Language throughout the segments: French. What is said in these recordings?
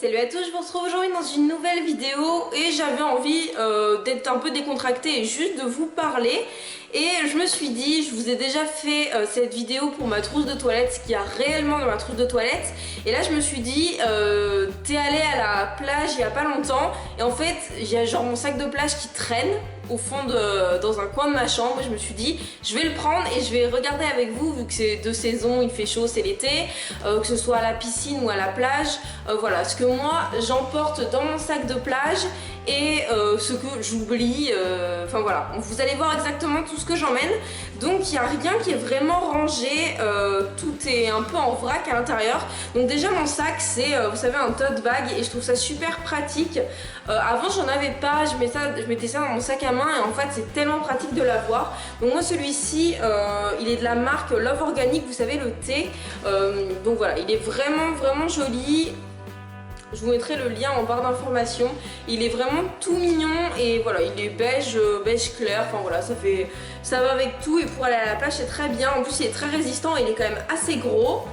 Salut à tous, je vous retrouve aujourd'hui dans une nouvelle vidéo et j'avais envie d'être un peu décontractée et juste de vous parler. Et je me suis dit, je vous ai déjà fait cette vidéo pour ma trousse de toilette, ce qu'il y a réellement dans ma trousse de toilette. Et là je me suis dit, t'es allé à la plage il y a pas longtemps et en fait il y a genre mon sac de plage qui traîne au fond dans un coin de ma chambre. Et je me suis dit, je vais le prendre et je vais regarder avec vous vu que c'est de saison, il fait chaud, c'est l'été, que ce soit à la piscine ou à la plage. Voilà, ce que moi j'emporte dans mon sac de plage et ce que j'oublie, enfin voilà, vous allez voir exactement tout ce que j'emmène. Donc il n'y a rien qui est vraiment rangé, tout est un peu en vrac à l'intérieur. Donc déjà mon sac c'est, vous savez, un tote bag et je trouve ça super pratique. Avant j'en avais pas, je mettais ça dans mon sac à main et en fait c'est tellement pratique de l'avoir. Donc moi celui-ci, il est de la marque Love Organic, vous savez, le thé. Donc voilà, il est vraiment joli. Je vous mettrai le lien en barre d'informations. Il est vraiment tout mignon et voilà, il est beige, beige clair. Enfin voilà, ça va avec tout et pour aller à la plage c'est très bien. En plus il est très résistant et il est quand même assez gros.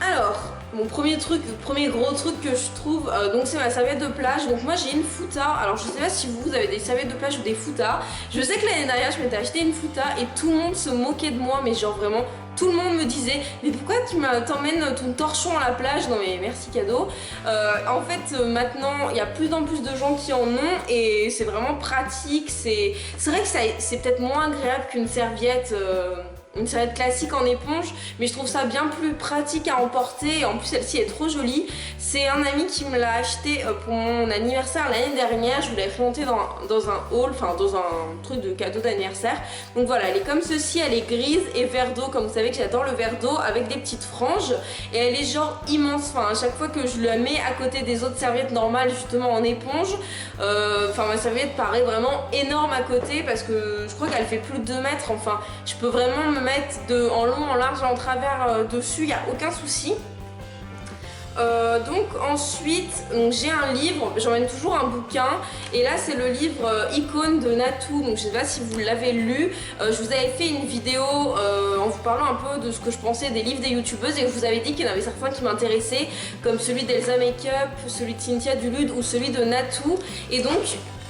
Alors, mon premier gros truc que je trouve, donc c'est ma serviette de plage. Donc moi j'ai une futa. Alors je sais pas si vous avez des serviettes de plage ou des futas. Je sais que l'année dernière je m'étais acheté une futa et tout le monde se moquait de moi, mais genre vraiment tout le monde me disait mais pourquoi tu t'emmènes ton torchon à la plage? Non mais merci cadeau. En fait maintenant il y a plus en plus de gens qui en ont et c'est vraiment pratique. C'est vrai que c'est peut-être moins agréable qu'une serviette. Une serviette classique en éponge, mais je trouve ça bien plus pratique à emporter et en plus celle-ci est trop jolie. C'est un ami qui me l'a acheté pour mon anniversaire l'année dernière. Je vous l'avais présenté dans un haul, enfin dans un truc de cadeau d'anniversaire. Donc voilà, elle est comme ceci, elle est grise et vert d'eau, comme vous savez que j'adore le vert d'eau, avec des petites franges et elle est genre immense. Enfin à chaque fois que je la mets à côté des autres serviettes normales justement en éponge, enfin ma serviette paraît vraiment énorme à côté parce que je crois qu'elle fait plus de 2 mètres. Enfin je peux vraiment me mettre en long, en large et en travers dessus, il n'y a aucun souci. Donc ensuite j'ai un livre, j'emmène toujours un bouquin et là c'est le livre Icône de Natou. Donc je sais pas si vous l'avez lu, je vous avais fait une vidéo en vous parlant un peu de ce que je pensais des livres des youtubeuses et je vous avais dit qu'il y en avait certains qui m'intéressaient comme celui d'Elsa Makeup, celui de Cynthia Dulude ou celui de Natou. Et donc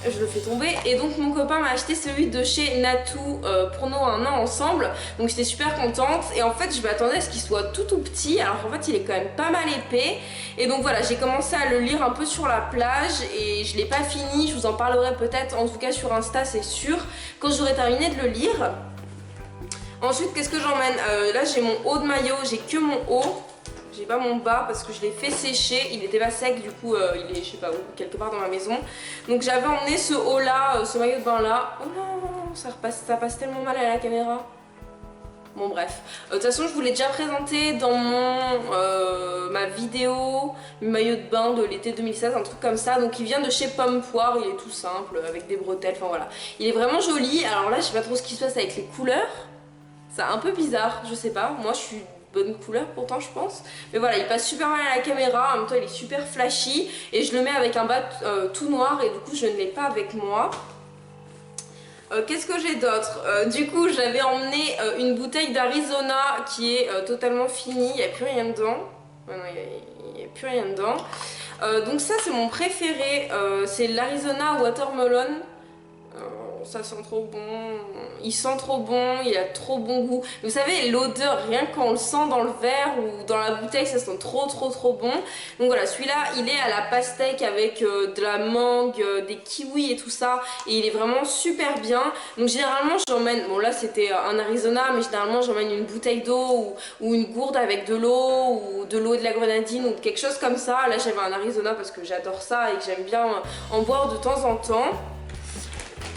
je le fais tomber et donc mon copain m'a acheté celui de chez Natou pour nos 1 an ensemble, donc j'étais super contente et en fait je m'attendais à ce qu'il soit tout petit alors qu'en fait il est quand même pas mal épais et donc voilà, j'ai commencé à le lire un peu sur la plage et je l'ai pas fini, je vous en parlerai peut-être en tout cas sur Insta c'est sûr quand j'aurai terminé de le lire. Ensuite qu'est-ce que j'emmène, là j'ai mon haut de maillot, j'ai que mon haut. J'ai pas mon bas parce que je l'ai fait sécher, il était pas sec, du coup il est je sais pas où, quelque part dans ma maison. Donc j'avais emmené ce haut là, ce maillot de bain là. Oh non, ça passe tellement mal à la caméra. Bon bref, de toute façon je vous l'ai déjà présenté dans ma vidéo maillot de bain de l'été 2016, un truc comme ça. Donc il vient de chez Pomme Poire, il est tout simple avec des bretelles, enfin voilà. Il est vraiment joli, alors là je sais pas trop ce qui se passe avec les couleurs. C'est un peu bizarre, je sais pas, moi je suis bonne couleur pourtant je pense, mais voilà il passe super mal à la caméra, en même temps il est super flashy et je le mets avec un bas tout noir et du coup je ne l'ai pas avec moi. Qu'est-ce que j'ai d'autre, du coup j'avais emmené une bouteille d'Arizona qui est totalement finie, il n'y a plus rien dedans. Non, il n'y a plus rien dedans. Donc ça c'est mon préféré, c'est l'Arizona Watermelon. Ça sent trop bon, il sent trop bon, il a trop bon goût. Vous savez l'odeur, rien qu'on le sent dans le verre ou dans la bouteille, ça sent trop bon. Donc voilà, celui-là il est à la pastèque avec de la mangue, des kiwis et tout ça. Et il est vraiment super bien. Donc généralement j'emmène, bon là c'était un Arizona, mais généralement j'emmène une bouteille d'eau ou une gourde avec de l'eau ou de l'eau et de la grenadine ou quelque chose comme ça. Là j'avais un Arizona parce que j'adore ça et que j'aime bien en boire de temps en temps.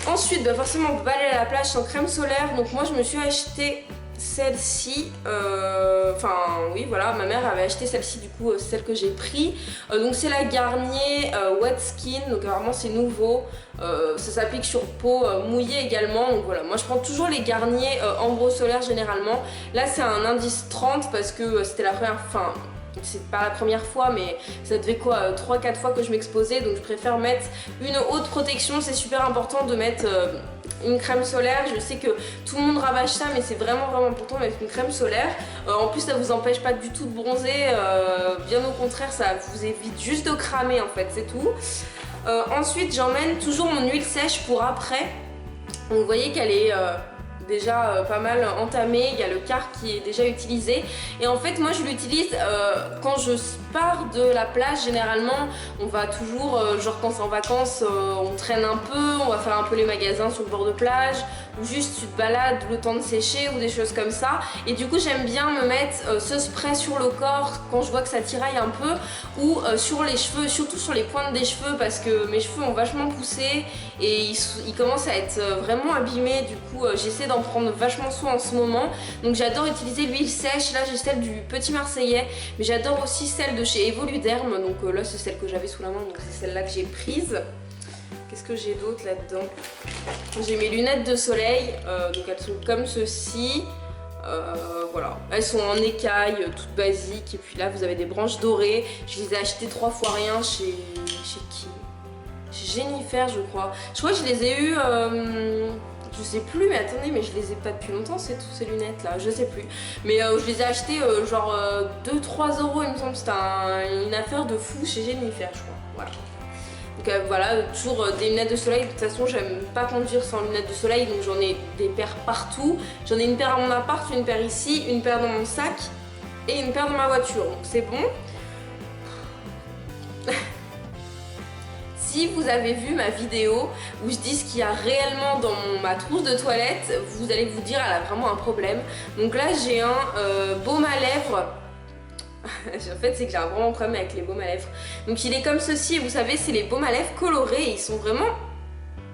Ensuite, bah forcément, on peut pas aller à la plage sans crème solaire. Donc moi, je me suis acheté celle-ci. Enfin, oui, voilà, ma mère avait acheté celle-ci, du coup, c'est celle que j'ai pris. Donc c'est la Garnier Wet Skin. Donc vraiment, c'est nouveau. Ça s'applique sur peau mouillée également. Donc voilà, moi je prends toujours les Garnier Ambro Solaire généralement. Là, c'est un indice 30 parce que c'était la première. Enfin, c'est pas la première fois, mais ça devait quoi, 3-4 fois que je m'exposais, donc je préfère mettre une haute protection. C'est super important de mettre une crème solaire. Je sais que tout le monde rabâche ça, mais c'est vraiment important de mettre une crème solaire. En plus, ça vous empêche pas du tout de bronzer, bien au contraire, ça vous évite juste de cramer en fait, c'est tout. Ensuite, j'emmène toujours mon huile sèche pour après. Donc, vous voyez qu'elle est déjà pas mal entamée, il y a le quart qui est déjà utilisé. Et en fait, moi je l'utilise quand je pars de la plage. Généralement, on va toujours, genre quand c'est en vacances, on traîne un peu, on va faire un peu les magasins sur le bord de plage, ou juste tu te balades le temps de sécher ou des choses comme ça. Et du coup, j'aime bien me mettre ce spray sur le corps quand je vois que ça tiraille un peu, ou sur les cheveux, surtout sur les pointes des cheveux, parce que mes cheveux ont vachement poussé et ils commencent à être vraiment abîmés. Du coup, j'essaie d'en prendre vachement soin en ce moment. Donc j'adore utiliser l'huile sèche. Là, j'ai celle du Petit Marseillais, mais j'adore aussi celle de chez Evoluderm. Donc là, c'est celle que j'avais sous la main, donc c'est celle-là que j'ai prise. Qu'est-ce que j'ai d'autre là-dedans? J'ai mes lunettes de soleil, donc elles sont comme ceci. Voilà, elles sont en écaille, toutes basiques. Et puis là, vous avez des branches dorées. Je les ai achetées 3 fois rien chez qui? Chez Jennifer, je crois. Je crois que je les ai eues, je sais plus, mais attendez, mais je les ai pas depuis longtemps, c'est toutes ces lunettes là, je sais plus. Mais je les ai achetées genre 2-3 euros, il me semble. C'était une affaire de fou chez Jennifer, je crois. Voilà. Donc voilà, toujours des lunettes de soleil. De toute façon, j'aime pas conduire sans lunettes de soleil, donc j'en ai des paires partout. J'en ai une paire à mon appart, une paire ici, une paire dans mon sac et une paire dans ma voiture. Donc c'est bon. Si vous avez vu ma vidéo où je dis ce qu'il y a réellement dans ma trousse de toilette, vous allez vous dire elle a vraiment un problème. Donc là, j'ai un baume à lèvres. En fait, c'est que j'ai un vraiment problème avec les baumes à lèvres. Donc il est comme ceci, et vous savez, c'est les baumes à lèvres colorés, et ils sont vraiment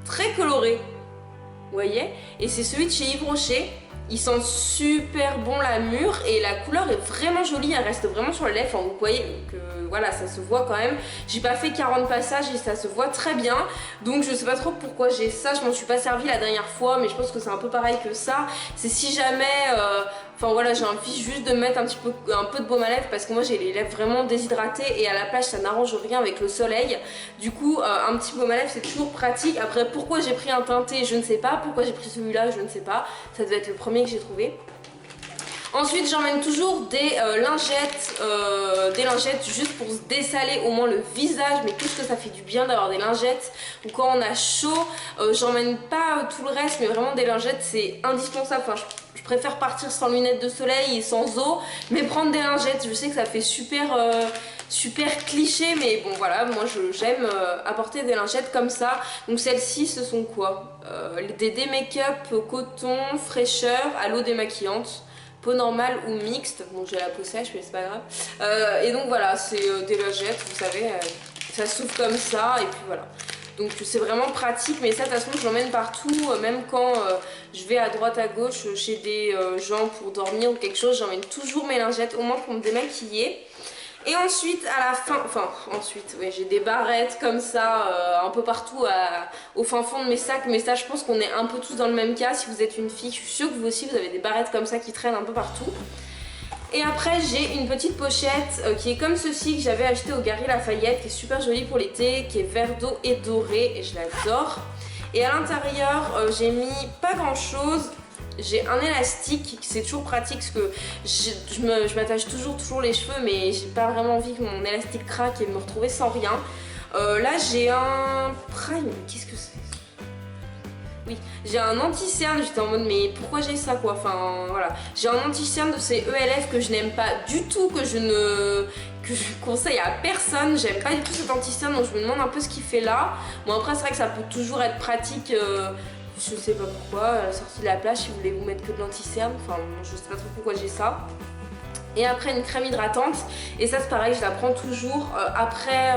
très colorés. Vous voyez? Et c'est celui de chez Yves Rocher. Il sent super bon la mûre, et la couleur est vraiment jolie, elle reste vraiment sur les lèvres. Enfin, vous voyez que voilà, ça se voit quand même. J'ai pas fait 40 passages et ça se voit très bien. Donc je sais pas trop pourquoi j'ai ça, je m'en suis pas servi la dernière fois, mais je pense que c'est un peu pareil que ça. C'est si jamais... Enfin voilà, j'ai envie juste de mettre un peu de baume à lèvres, parce que moi j'ai les lèvres vraiment déshydratées et à la plage ça n'arrange rien avec le soleil. Du coup un petit baume à lèvres c'est toujours pratique. Après, pourquoi j'ai pris un teinté, je ne sais pas. Pourquoi j'ai pris celui-là, je ne sais pas. Ça devait être le premier que j'ai trouvé. Ensuite, j'emmène toujours des lingettes juste pour se dessaler au moins le visage. Mais qu'est-ce que ça fait du bien d'avoir des lingettes. Ou quand on a chaud, j'emmène pas tout le reste, mais vraiment des lingettes c'est indispensable. Enfin, je préfère partir sans lunettes de soleil et sans eau, mais prendre des lingettes. Je sais que ça fait super cliché, mais bon voilà, moi j'aime apporter des lingettes comme ça. Donc celles-ci, ce sont quoi? Des make-up coton fraîcheur à l'eau démaquillante. Peau normale ou mixte, bon j'ai la peau sèche mais c'est pas grave. Et donc voilà, c'est des lingettes, vous savez, ça s'ouvre comme ça et puis voilà. Donc c'est vraiment pratique, mais ça de toute façon je l'emmène partout, même quand je vais à droite à gauche chez des gens pour dormir ou quelque chose, j'emmène toujours mes lingettes, au moins pour me démaquiller. Et ensuite, à la fin, oui, j'ai des barrettes comme ça, un peu partout au fin fond de mes sacs. Mais ça, je pense qu'on est un peu tous dans le même cas. Si vous êtes une fille, je suis sûre que vous aussi, vous avez des barrettes comme ça qui traînent un peu partout. Et après, j'ai une petite pochette qui est comme ceci, que j'avais acheté au Galeries Lafayette, qui est super jolie pour l'été, qui est vert d'eau et doré, et je l'adore. Et à l'intérieur, j'ai mis pas grand chose. J'ai un élastique, c'est toujours pratique parce que je m'attache toujours les cheveux, mais j'ai pas vraiment envie que mon élastique craque et me retrouver sans rien. Là j'ai un Prime, qu'est-ce que c'est? Oui, j'ai un anti-cerne, j'étais en mode mais pourquoi j'ai ça quoi? Enfin voilà, j'ai un anti-cerne de ces ELF que je n'aime pas du tout, que je conseille à personne. J'aime pas du tout cet anti-cerne, donc je me demande un peu ce qu'il fait là. Bon après c'est vrai que ça peut toujours être pratique. Je sais pas pourquoi, à la sortie de la plage, si vous voulez vous mettre que de l'anti-cerne, enfin je sais pas trop pourquoi j'ai ça. Et après une crème hydratante, et ça c'est pareil, je la prends toujours après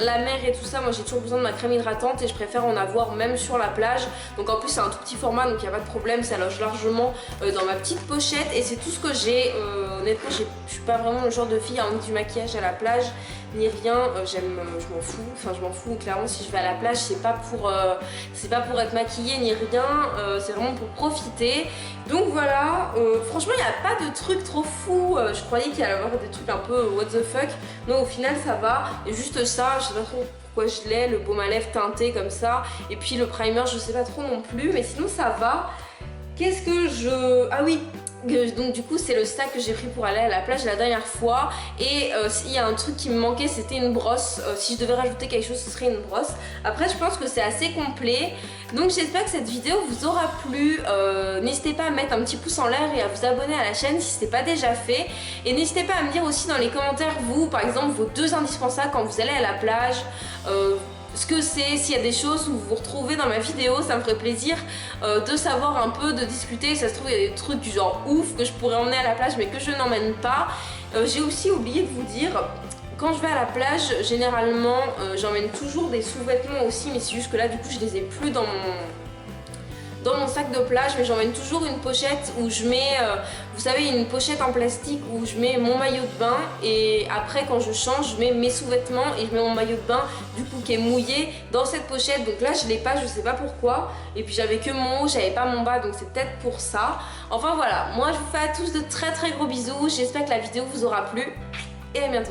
la mer et tout ça. Moi j'ai toujours besoin de ma crème hydratante et je préfère en avoir même sur la plage. Donc en plus c'est un tout petit format, donc il n'y a pas de problème, ça loge largement dans ma petite pochette. Et c'est tout ce que j'ai au honnêtement je suis pas vraiment le genre de fille à emmener du maquillage à la plage ni rien, je m'en fous, clairement si je vais à la plage c'est pas pour être maquillée ni rien, c'est vraiment pour profiter. Donc voilà, franchement il n'y a pas de trucs trop fous, je croyais qu'il y allait avoir des trucs un peu what the fuck, non au final ça va, et juste ça, je sais pas trop pourquoi je l'ai, le baume à lèvres teinté comme ça, et puis le primer je sais pas trop non plus, mais sinon ça va. Qu'est-ce que je... Ah oui, donc du coup c'est le sac que j'ai pris pour aller à la plage la dernière fois, et s'il y a un truc qui me manquait c'était une brosse, si je devais rajouter quelque chose ce serait une brosse. Après je pense que c'est assez complet, donc j'espère que cette vidéo vous aura plu. N'hésitez pas à mettre un petit pouce en l'air et à vous abonner à la chaîne si ce n'est pas déjà fait, et n'hésitez pas à me dire aussi dans les commentaires vous par exemple vos 2 indispensables quand vous allez à la plage, ce que c'est, s'il y a des choses où vous vous retrouvez dans ma vidéo, ça me ferait plaisir de savoir un peu, de discuter. Ça se trouve il y a des trucs du genre ouf que je pourrais emmener à la plage mais que je n'emmène pas. J'ai aussi oublié de vous dire, quand je vais à la plage généralement j'emmène toujours des sous-vêtements aussi, mais c'est juste que là du coup je les ai plus dans mon sac de plage, mais j'emmène toujours une pochette où je mets, vous savez, une pochette en plastique où je mets mon maillot de bain, et après quand je change je mets mes sous-vêtements et je mets mon maillot de bain du coup qui est mouillé dans cette pochette. Donc là je l'ai pas, je sais pas pourquoi, et puis j'avais que mon haut, j'avais pas mon bas, donc c'est peut-être pour ça. Enfin voilà, moi je vous fais à tous de très gros bisous, j'espère que la vidéo vous aura plu et à bientôt.